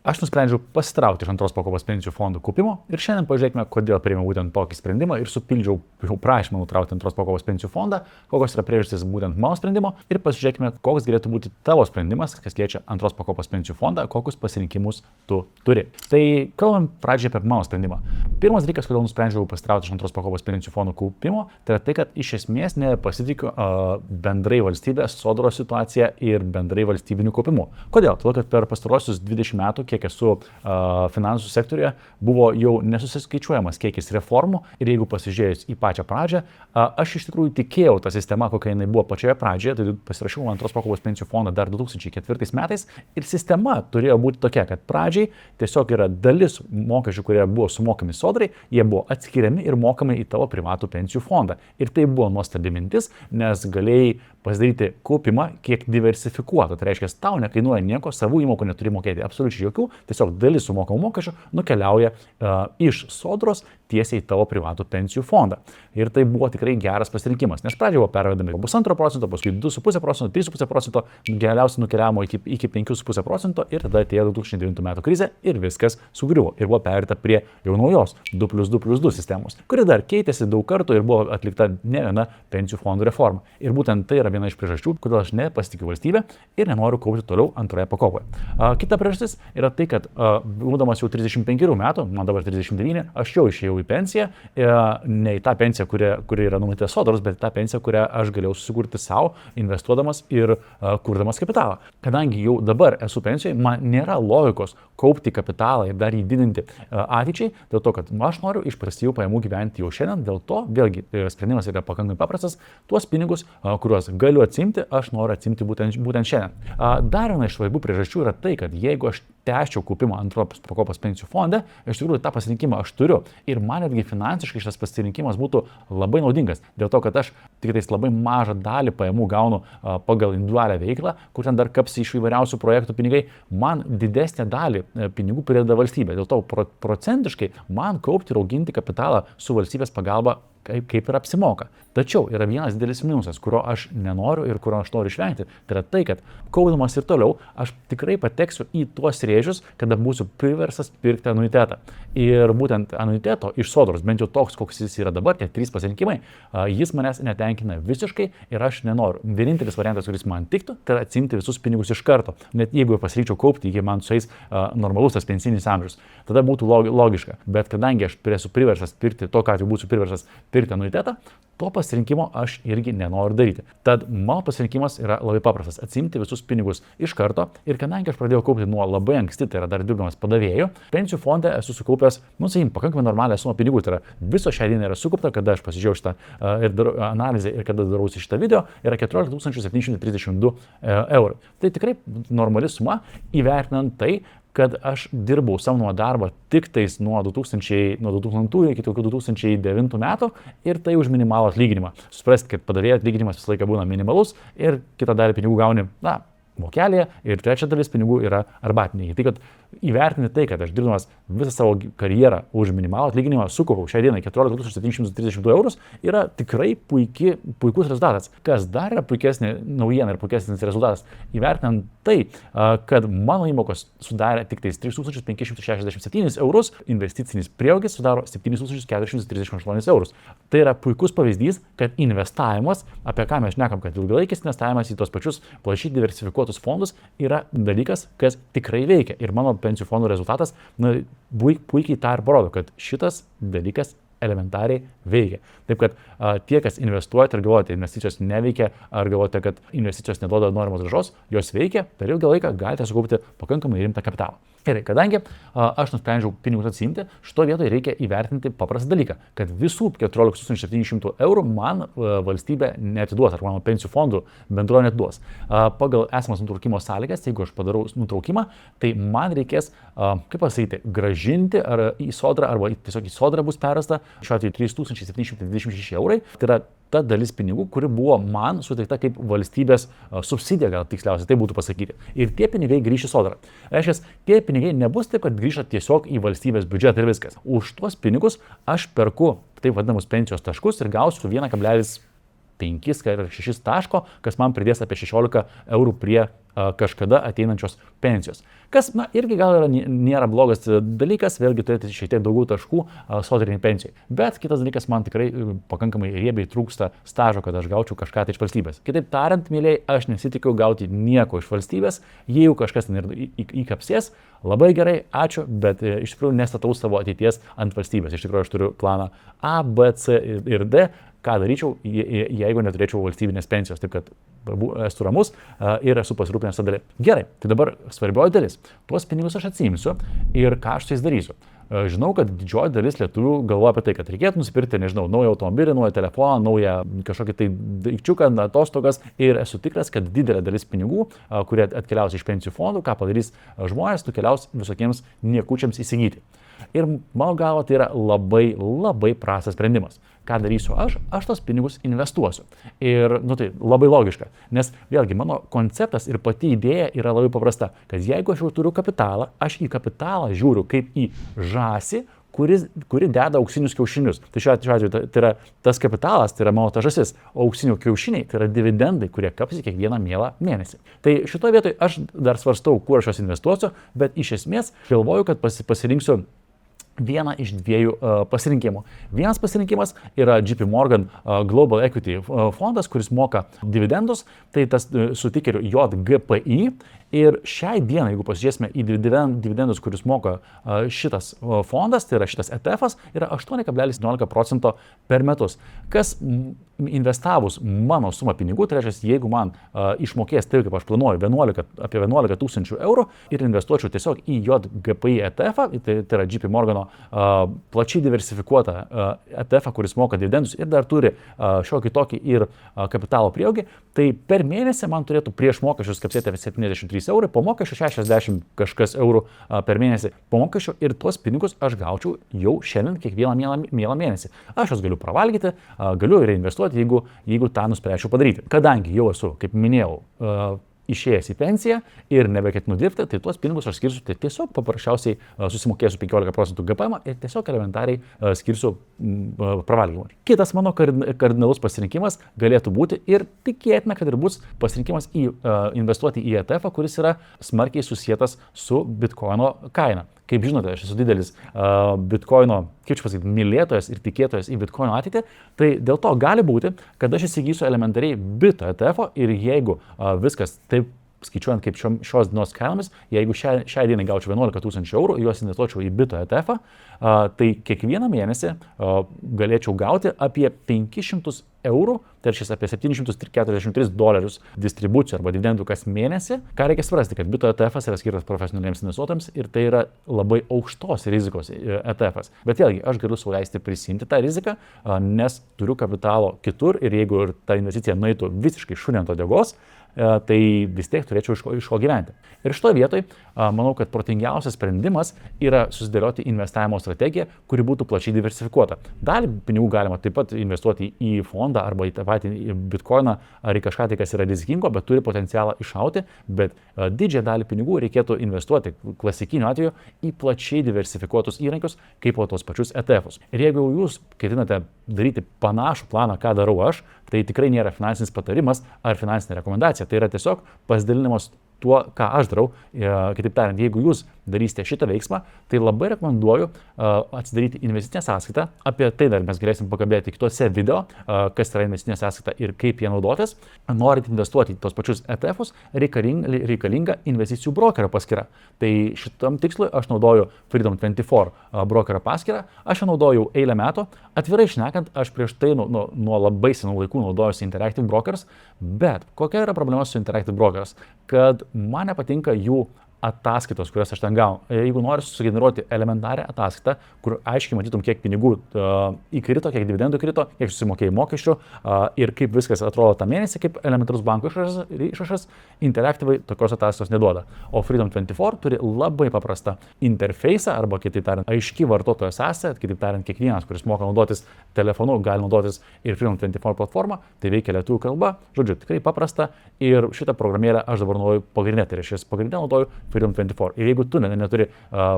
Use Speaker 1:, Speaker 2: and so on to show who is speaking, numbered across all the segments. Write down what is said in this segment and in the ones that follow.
Speaker 1: Aš nusprendžiau pasitraukti iš antros pakopos pensijų fondų kaupimo ir šiandien pažiūrėkime, kodėl priėmiau būtent tokį sprendimą ir supildžiau prašymą nutraukti antros pakopos pensijų fondą, kokios yra priežastys būtent mano sprendimo ir pasižiūrėkime, koks galėtų būti tavo sprendimas, kas liečia antros pakopos pensijų fondą, kokius pasirinkimus tu turi. Tai kalbam pradžiai apie mano sprendimą. Pirmas dalykas, kodėl nusprendžiau pasitraukti iš antros pakopos pensijų fondų kaupimo, tai yra tai, kad iš esmės nepasitikiu bendrai valstybės sodros situacija ir bendrai valstybinių kaupimų. Kodėl? Todėl, kad per pastarosius 20 metų, kiek esu finansų sektoriuje, buvo jau nesusiskaičiuojamas kiekis reformų ir jeigu pasižiūrėjus į pačią pradžią, aš iš tikrųjų tikėjau tą sistemą, kokia jinai buvo pačioje pradžioje, tai pasirašiau antros pakopos pensijų fondą dar 2004 metais ir sistema turėjo būti tokia, kad pradžiai tiesiog yra dalis mokesčių, kurie buvo sumokami sodrai, jie buvo atskiriami ir mokami į tavo privatų pensijų fondą. Ir tai buvo nuostabi mintis, nes galėjai pasidaryti kaupimą kiek diversifikuotą. Tai reiškia, tau nekainuoja nieko, savų įmokų neturi mokėti absoliučiai jokių, tiesiog dalis sumokamų mokesčių nukeliauja iš sodros tiesiai į tavo privatų pensijų fondą. Ir tai buvo tikrai geras pasirinkimas, nes pradžioje buvo pervedami 1,5%, paskui 2,5%, 3,5%, galiausiai nukeliavo iki 5,5% ir tada atėjo 2009 metų krizė ir viskas sugriuvo. Ir buvo perėta prie jau naujos 2+2+2 sistemos, kuri dar keitėsi daug kartų ir buvo atlikta ne viena pensijų fondų reforma. Ir būtent tai yra viena iš priežasčių, kodėl aš nepasitikiu valstybę ir nenoriu kaupti toliau antroje pakopoje. Kita priežastis yra tai, kad būdamas jau 35 metų, man dabar 39, aš jau išėjau į pensiją, ne į tą pensiją, kuri yra numatyta sodros, bet į tą pensiją, kurią aš galėjau susikurti savo, investuodamas ir kurdamas kapitalą. Kadangi jau dabar esu pensijoje, man nėra logikos kaupti kapitalą ir dar jį didinti ateičiai, dėl to, kad aš noriu iš pasyvių pajamų gyventi jau šiandien, dėl to, vėlgi, sprendimas yra pakankamai paprastas, tuos pinigus, kuriuos galiu atsimti, aš noriu atsimti būtent šiandien. Dar viena iš svarbių priežasčių yra tai, kad jeigu aš tęsčiau kaupimą antros pakopos pensijų fonde, iš tikrųjų tą pasirinkimą aš turiu ir man netgi finansiškai šitas pasirinkimas būtų labai naudingas, dėl to, kad aš tik tais labai mažą dalį pajamų gaunu pagal individualią veiklą, kur ten dar kapsi iš įvairiausių projektų pinigai, man didesnę dalį pinigų prideda valstybė, dėl to procentiškai man kaupti ir auginti kapitalą su valstybės pagalba kaip ir apsimoka. Tačiau yra vienas didelis minusas, kurio aš nenoriu ir kurio aš noriu išvengti. Tai yra tai, kad kaupdamas ir toliau aš tikrai pateksiu į tuos rėžius, kada būsiu priverstas pirkti anuitetą. Ir būtent anuiteto iš sodros, bent jau toks, koks jis yra dabar, tie 3 pasirinkimai, jis manęs netenkina visiškai ir aš nenoriu. Vienintelis variantas, kuris man tiktų, tai yra atsimti visus pinigus iš karto. Net jeigu pasiryčiau kaupti, iki man sueis normalus tas pensinis amžius, tada būtų logiška. Bet kadangi aš esu priverstas pirkti, to, ką jau būsiu priverstas pirkti anuitetą, to pasirinkimo aš irgi nenoriu daryti. Tad mano pasirinkimas yra labai paprastas - atsimti visus pinigus iš karto ir kadangi aš pradėjau kaupti nuo labai anksti, tai yra dar dirbdamas padavėju, pensijų fonde esu sukaupęs, pakankamai normalią sumą pinigų, tai yra viso šią dieną yra sukaupta, kada aš pasižiūrėjau šitą analizę ir kada darausi šitą video, yra 14 732 eurų. Tai tikrai normali suma, įvertinant tai, kad aš dirbau samdomą darbą tik tais nuo 2000 iki 2009 metų ir tai už minimalų atlyginimą. Suprasti, kad padavėjo atlyginimas visą laiką būna minimalus ir kitą dalį pinigų gauni, vokelėje ir trečia dalis pinigų yra arbatiniai. Tai, kad įvertinti tai, kad aš dirbdamas visą savo karjerą už minimalų atlyginimą sukaupiau šią dieną 14 732 eurus, yra tikrai puikus rezultatas. Kas dar yra puikesnė naujiena ir puikesnis rezultatas, įvertinant tai, kad mano įmokos sudarė tik 3567 eurus, investicinis prieaugis sudaro 7438 eurus. Tai yra puikus pavyzdys, kad investavimas, apie ką mes šnekam, kad ilgalaikis investavimas į tos pačius plačiai diversifikuotus fondus yra dalykas, kas tikrai veikia. Ir mano pensijų fondų rezultatas puikiai tą ir parodo, kad šitas dalykas elementariai veikia. Taip, kad tie, kas investuojate ir galvojate, investicijos neveikia, ar galvojate, kad investicijos neduoda norimos grąžos, jos veikia, per ilgą laiką galite sukaupti pakankamai rimtą kapitalą. Gerai, kadangi aš nusprendžiau pinigus atsiimti, šito vietoje reikia įvertinti paprastą dalyką, kad visų 14 700 eurų man valstybė neatiduos, ar mano pensijų fondų bendrovė neatiduos. Pagal esamas nutraukimo sąlygas, jeigu aš padarau nutraukimą, tai man reikės, kaip pasakyti, gražinti ar į sodrą, arba tiesiog į sodrą bus pervesta, šiuo atveju 3726 eurai. Tai yra ta dalis pinigų, kuri buvo man suteikta kaip valstybės subsidija, gal tiksliausiai tai būtų pasakyti. Ir tie pinigai grįš į sodrą. Reiškia, tie pinigai nebus taip, kad grįžta tiesiog į valstybės biudžetą ir viskas. Už tuos pinigus aš perku taip vadinamus pensijos taškus ir gausiu 1,5 ar 6 taško, kas man pridės apie 16 eurų prie kažkada ateinančios pensijos. Kas, irgi gal nėra blogas dalykas, vėlgi turėti šiek tiek daugiau taškų sodrinį pensijai. Bet kitas dalykas, man tikrai pakankamai riebiai trūksta stažo, kad aš gaučiau kažką tai iš valstybės. Kitaip tariant, mėlyjei, aš nesitikiu gauti nieko iš valstybės, jeigu kažkas ten ir įkapsės, labai gerai, ačiū, bet iš tikrųjų nestatau savo ateities ant valstybės. Iš tikrųjų aš turiu planą A, B, C ir D, ką daryčiau, jeigu neturėčiau valstybinės pensijos. Taip kad esu ramus ir esu pasirūpinęs tą dalį. Gerai, tai dabar svarbioji dalis. Tuos pinigus aš atsiimsiu ir ką aš su jais darysiu. Žinau, kad didžioji dalis lietuvių galvoja apie tai, kad reikėtų nusipirkti, nežinau, naują automobilį, naują telefoną, naują kažkokį tai daikčiuką, atostogas ir esu tikras, kad didelė dalis pinigų, kurie atkeliaus iš pensijų fondų, ką padarys žmonės, nukeliaus visokiems niekučiams įsigyti. Ir mano galva tai yra labai prastas sprendimas. Ką darysiu aš tos pinigus investuosiu. Ir, tai labai logiška, nes vėlgi mano konceptas ir pati idėja yra labai paprasta, kad jeigu aš jau turiu kapitalą, aš į kapitalą žiūriu kaip į žąsį, kuri deda auksinius kiaušinius. Tai šiuo atveju tai yra tas kapitalas, tai yra mano ta žąsis, o auksinių kiaušiniai tai yra dividendai, kurie kapsi kiekvieną mielą mėnesį. Tai šitoje vietoje aš dar svarstau, kur aš juos investuosiu, bet iš esmės galvoju, kad pasirinksiu vieną iš dviejų pasirinkimų. Vienas pasirinkimas yra JP Morgan Global Equity fondas, kuris moka dividendus, tai tas su tikeriu JGPI. Ir šiai dienai, jeigu pasižiūrėsime į dividendus, kuris moka šitas fondas, tai yra šitas ETF'as, yra 8,17% per metus. Kas investavus mano sumą pinigų, tai reiškia, jeigu man išmokės taip, kaip aš planuoju, apie 11 000 eurų ir investuočiau tiesiog į JGPI ETF'ą, tai yra JP Morgano plačiai diversifikuotą ETF'ą, kuris moka dividendus ir dar turi šiokį tokį ir kapitalo prieaugį, tai per mėnesį man turėtų prieš mokesčius kapsėti apie 73 eurai, po mokesčių 60 kažkas eurų per mėnesį po mokesčių ir tuos pinigus aš gaučiau jau šiandien kiekvieną mielą mėnesį. Aš juos galiu pravalgyti, galiu reinvestuoti, jeigu tą nuspręsčiau padaryti. Kadangi jau esu, kaip minėjau, išėjęs į pensiją ir nebeketinu dirbti, tai tuos pinigus aš skirsiu, tai tiesiog paprasčiausiai susimokėsiu 15% GPM ir tiesiog elementariai skirsiu pravalgymui. Kitas mano kardinalus pasirinkimas galėtų būti ir tikėtina, kad ir bus pasirinkimas investuoti į ETF, kuris yra smarkiai susietas su Bitcoino kaina. Kaip žinote, aš esu didelis Bitcoino, kaip čia pasakyti, mylėtojas ir tikėtojas į Bitcoino ateitį, tai dėl to gali būti, kad aš įsigysiu elementariai Bito ETF ir jeigu viskas taip skaičiuojant kaip šios dienos kainomis, jeigu šiai dienai gaučiau 11 000 eurų, juos investuočiau į Bito ETF, tai kiekvieną mėnesį galėčiau gauti apie 500 eurų, tai reiškia apie $743 distribucijų arba dividendų kas mėnesį. Ką reikia suprasti, kad Bito ETF'as yra skirtas profesionaliems investuotojams ir tai yra labai aukštos rizikos ETF'as. Bet vėlgi, aš galiu sau leisti prisimti tą riziką, nes turiu kapitalo kitur ir jeigu ta investicija nueitų visiškai šuniui ant uodegos, tai vis tiek turėčiau iš ko gyventi. Ir šitoje vietoje manau, kad protingiausias sprendimas yra susidėlioti investavimo strategiją, kuri būtų plačiai diversifikuota. Dalį pinigų galima taip pat investuoti į fondą arba į tą patį Bitcoiną ar į kažką tai, kas yra rizikingo, bet turi potencialą išauti, bet didžiąją dalį pinigų reikėtų investuoti klasikiniu atveju į plačiai diversifikuotus įrankius, kaip tos pačius ETF'us. Ir jeigu jūs ketinate daryti panašų planą, ką darau aš, tai tikrai nėra finansinis patarimas ar finansinė rekomendacija. Tai yra tiesiog pasidalinimas tuo, ką aš darau. Kitaip tariant, jeigu jūs darysite šitą veiksmą, tai labai rekomenduoju atsidaryti investicinę sąskaitą. Apie tai dar mes galėsim pakalbėti kitose video, kas yra investicinė sąskaita ir kaip jie naudotis. Norint investuoti į tos pačius ETF'us, reikalinga investicijų brokerio paskyra. Tai šitam tikslui aš naudoju Freedom24 brokerio paskyrą. Aš ją naudoju eilę metų. Atvirai šnekant, aš prieš tai nuo labai senų laikų naudojusi Interactive Brokers, bet kokia yra problema su Interactive Brokers? Kad man nepatinka jų ataskaitos, kurias aš ten gaunu. Jeigu nori sugeneruoti elementarią ataskaitą, kur aiškiai matytum, kiek pinigų įkrito, kiek dividendų įkrito, kiek susimokėjai mokesčių ir kaip viskas atrodo tą mėnesį, kaip elementarus banko išrašas, Interactive tokios ataskaitos neduoda. O Freedom24 turi labai paprastą interfeisą, arba kitaip tariant, aiški vartotojo sąsaja, kitaip tariant, kiekvienas, kuris moka naudotis telefonu, gali naudotis ir Freedom24 platformą, tai veikia lietuvių kalba, žodžiu, tikrai paprasta ir šitą programėlę aš dabar naudoju pagrindinę, tai reiškia pagrindinę naudoju Freedom24. Ir jeigu tu neturi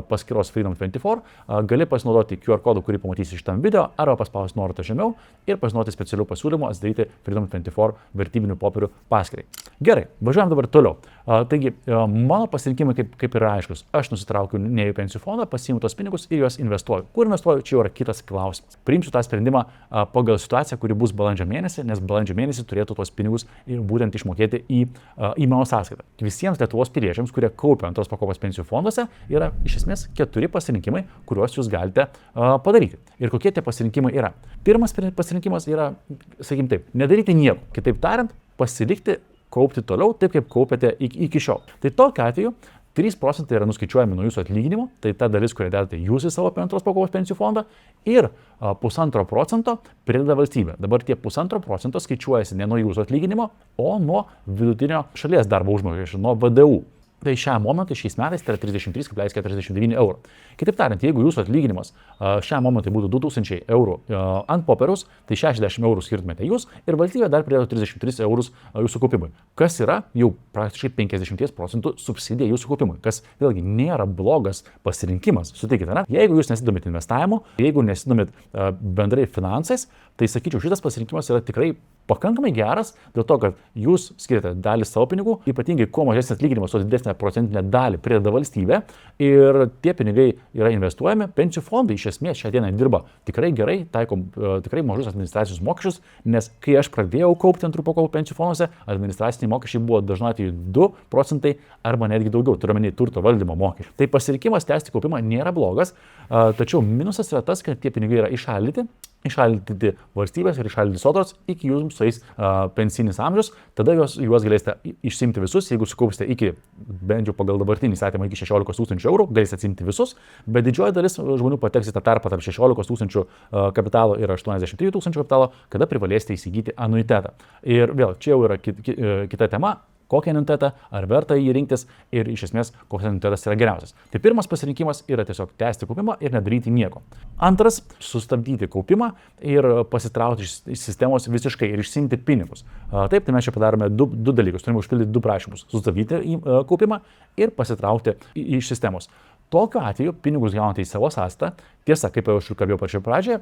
Speaker 1: paskyros Freedom24, gali pasinaudoti QR kodu, kurį pamatysi šitam video, arba paspausti nuorodą žemiau ir pasinaudoti specialių pasiūlymų atsidaryti Freedom24 vertybinių popierių paskyrai. Gerai, važiuojam dabar toliau. Taigi, mano pasirinkimai kaip yra aiškus. Aš nusitraukiu ne į pensijų fondą, pasiimu tos pinigus ir juos investuoju. Kur investuoju, čia jau yra kitas klausimas. Priimsiu tą sprendimą pagal situaciją, kuri bus balandžio mėnesį, nes balandžio mėnesį turėtų tos pinigus būtent išmokėti į mano sąskaitą. Visiems Lietuvos piliečiams, kurie kaupia antros pakopos pensijų fonduose, yra iš esmės 4 pasirinkimai, kuriuos jūs galite padaryti. Ir kokie tie pasirinkimai yra? Pirmas pasirinkimas yra, sakykim taip, nedaryti nieko. Kitaip tariant, pasilikti kaupti toliau, taip kaip kaupėte iki šiol. Tai tokiu atveju 3% yra nuskaičiuojami nuo jūsų atlyginimo, tai ta dalis, kurią dedate jūs į savo antros pakopos pensijų fondą, ir 1,5% prideda valstybė. Dabar tie 1,5% skaičiuojasi ne nuo jūsų atlyginimo, o nuo vidutinio šalies darbo užmokesčio, nuo VDU. Tai šiam momentui šiais metais tai yra 33,49 eurų. Kitaip tariant, jeigu jūsų atlyginimas šiam momentui būtų 2000 eurų ant popieriaus, tai 60 eurų skirtumėte jūs ir valstybė dar pridėtų 33 eurus jūsų kaupimui. Kas yra jau praktiškai 50% subsidija jūsų kaupimui, kas vėlgi nėra blogas pasirinkimas. Sutikite, ne? Jeigu jūs nesidomit investavimu, jeigu nesidomit bendrai finansais, tai sakyčiau, šitas pasirinkimas yra tikrai pakankamai geras dėl to, kad jūs skiriate dalį savo pinigų, ypatingai kuo mažesnis atlyginimas, tuo didesnę procentinę dalį prideda valstybė ir tie pinigai yra investuojami. Pensijų fondai iš esmės šią dieną dirba tikrai gerai, taikom tikrai mažus administracinius mokesčius, nes kai aš pradėjau kaupti antrų pakopų pensijų fonduose, administraciniai mokesčiai buvo dažnai atveju 2% arba netgi daugiau, turiu omeny turto valdymo mokesčių. Tai pasirinkimas tęsti kaupimą nėra blogas, tačiau minusas yra tas, kad tie pinigai yra išaldyti valstybės ir išaldyti sodros iki jums sueis pensinis amžius, tada juos galėsite išsimti visus, jeigu sukaupsite iki, bent jau pagal dabartinį įstatymą, iki 16 000 eurų, galėsite atsimti visus, bet didžioji dalis žmonių pateks į tą tarpą tarp 16 000 kapitalo ir 83 000 kapitalo, kada privalėsite įsigyti anuitetą. Ir vėl, čia jau yra kita tema. Kokią anuitetą, ar verta jį rinktis ir iš esmės koks anuitetas yra geriausias. Tai pirmas pasirinkimas yra tiesiog tęsti kaupimą ir nedaryti nieko. Antras - sustabdyti kaupimą ir pasitraukti iš sistemos visiškai ir išsiimti pinigus. Taip, tai mes čia padarome du dalykus, turime užpildyti 2 prašymus - sustabdyti kaupimą ir pasitraukti iš sistemos. Tokiu atveju pinigus gaunate į savo sąskaitą. Tiesa, kaip jau aš kalbėjau pačioje pradžioje,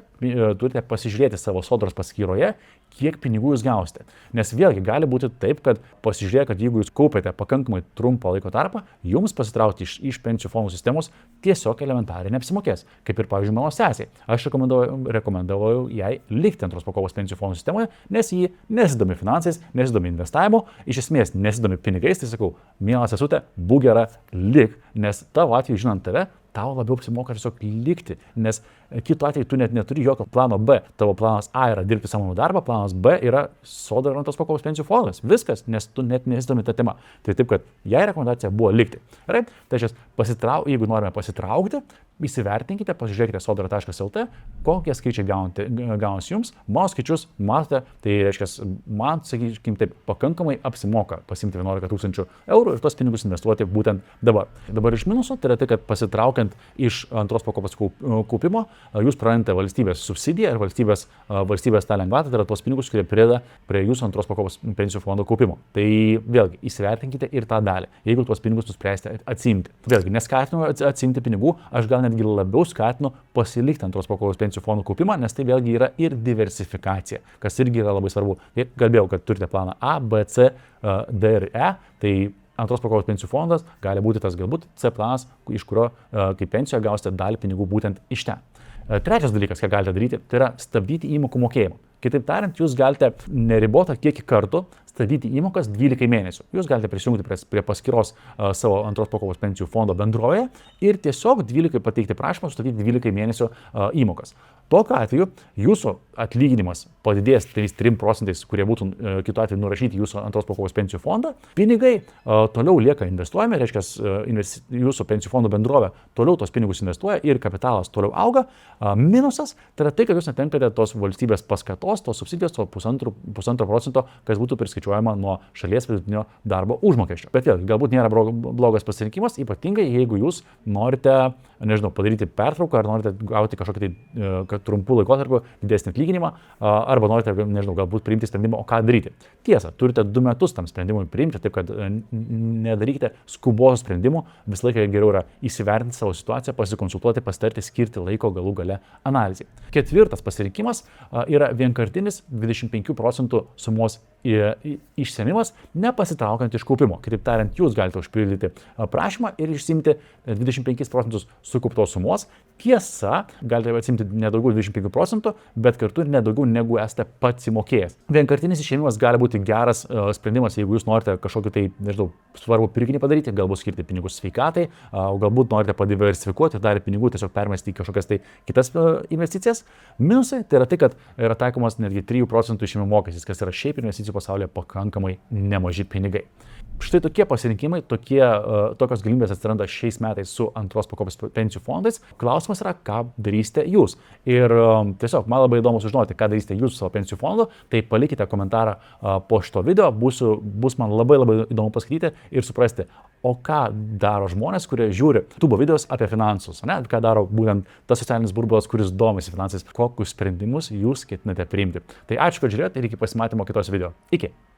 Speaker 1: turite pasižiūrėti savo sodros paskyroje, kiek pinigų jūs gausite. Nes vėlgi gali būti taip, kad pasižiūrėję, kad jeigu jūs kaupiate pakankamai trumpą laiko tarpą, jums pasitraukti iš pensijų fondų sistemos tiesiog elementariai neapsimokės. Kaip ir, pavyzdžiui, mano sesiai. Aš rekomendavau jai likti antros pakopos pensijų fondų sistemoje, nes ji nesidomi finansais, nesidomi investavimu, iš esmės nesidomi pinigais, tai sakau, miela sesutė, būk gera, lik, nes tavo atveju, žinant tave, tau labiau apsimoka tiesiog likti, nes kitu atveju tu net neturi jokio plano B. Tavo planas A yra dirbti samdomą darbą, planas B yra sodra ir antros pakopos pensijų fondas. Viskas, nes tu net nesidomi tą temą. Tai taip, kad jai rekomendacija buvo likti. Gerai? Tai jeigu norime pasitraukti, įsivertinkite, pasižiūrėkite sodra.lt, kokie skaičiai gaunasi jums. Mano skaičius matote, tai reiškia, man, sakykime, taip pakankamai apsimoka pasimti 11 000 eurų ir tos pinigus investuoti būtent dabar. Dabar iš minuso tai yra tai, kad pasitraukiant iš antros pakopos kaupimo, jūs prarandate valstybės subsidiją ir valstybės tą lengvatą, tai yra tos pinigus, kurie prideda prie jūsų antros pakopos pensijų fondo kaupimo. Tai vėlgi įsivertinkite ir tą dalį, jeigu tuos pinigus nuspręsite atsiimti. Vėlgi neskatinu atsiimti pinigų, aš gal netgi labiau skatinu pasilikti antros pakopos pensijų fondų kaupimą, nes tai vėlgi yra ir diversifikacija, kas irgi yra labai svarbu. Kalbėjau, kad turite planą A, B, C, D ir E, tai antros pakopos pensijų fondas gali būti tas galbūt C planas, iš kurio kaip pensijoje gausite dalį pinigų būtent iš ten. Trečias dalykas, ką galite daryti, tai yra stabdyti įmokų mokėjimą. Kitaip tariant, jūs galite neribotą kiekį kartų stabdyti įmokas 12 mėnesių. Jūs galite prisijungti prie paskyros savo antros pakopos pensijų fondo bendrovėje ir tiesiog 12 pateikti prašymą sustabdyti 12 mėnesių įmokas. Tokiu atveju jūsų atlyginimas padidės 3%, kurie būtų kitu atveju nurašyti jūsų antros pakopos pensijų fondą. Pinigai toliau lieka investuojami, reiškia jūsų pensijų fondo bendrovė toliau tos pinigus investuoja ir kapitalas toliau auga. Minusas tai yra tai, kad jūs netenkate tos valstybės paskatos, tos subsidijos, to 1,5%, kas būtų priskaičiuojama nuo šalies vidutinio darbo užmokesčio. Bet vėl, galbūt nėra blogas pasirinkimas, ypatingai jeigu jūs norite nežinau, padaryti pertrauką, ar norite gauti kažkokį tai trumpų laikotarpių didesnį atlyginimą, arba norite, nežinau, galbūt priimti sprendimą, o ką daryti. Tiesa, turite 2 metus tam sprendimui priimti, taip kad nedarykite skubos sprendimų, visą laiką geriau yra įsivertinti savo situaciją, pasikonsultuoti, pasitarti, skirti laiko galų gale analizai. 4. pasirinkimas yra vienkartinis 25% sumos išsėmimas, nepasitraukiant iš kaupimo. Kitaip tariant, jūs galite užpildyti prašymą ir išsiimti 25% sukauptos sumos. Tiesa, galite atsimti nedaugiau 25%, bet kartu ir nedaugiau negu esate pats įmokėjęs. Vienkartinis išėmimas gali būti geras sprendimas, jeigu jūs norite kažkokį tai, nežinau, svarbų pirkinį padaryti, galbūt skirti pinigus sveikatai, galbūt norite padiversifikuoti, dalį pinigų tiesiog permesti į kažkokias tai kitas investicijas. Minusai tai yra tai, kad yra taikomas netgi 3% išėmimo mokestis, kas yra šiaip investicijų pasaulyje pakankamai nemaži pinigai. Štai tokie pasirinkimai, tokios galimybės atsiranda šiais metais su antros pakopos pensijų fondais. Klausimas yra, ką darysite jūs. Ir tiesiog man labai įdomu sužinoti, ką darysite jūs su savo pensijų fondu. Tai palikite komentarą po šito video, bus man labai įdomu paskaityti ir suprasti, o ką daro žmonės, kurie žiūri YouTube videos apie finansus, ne? Ką daro būtent tas socialinis burbulas, kuris domisi finansais, kokius sprendimus jūs ketinate priimti. Tai ačiū, kad žiūrėjote ir iki pasimatymo kitos video. Iki.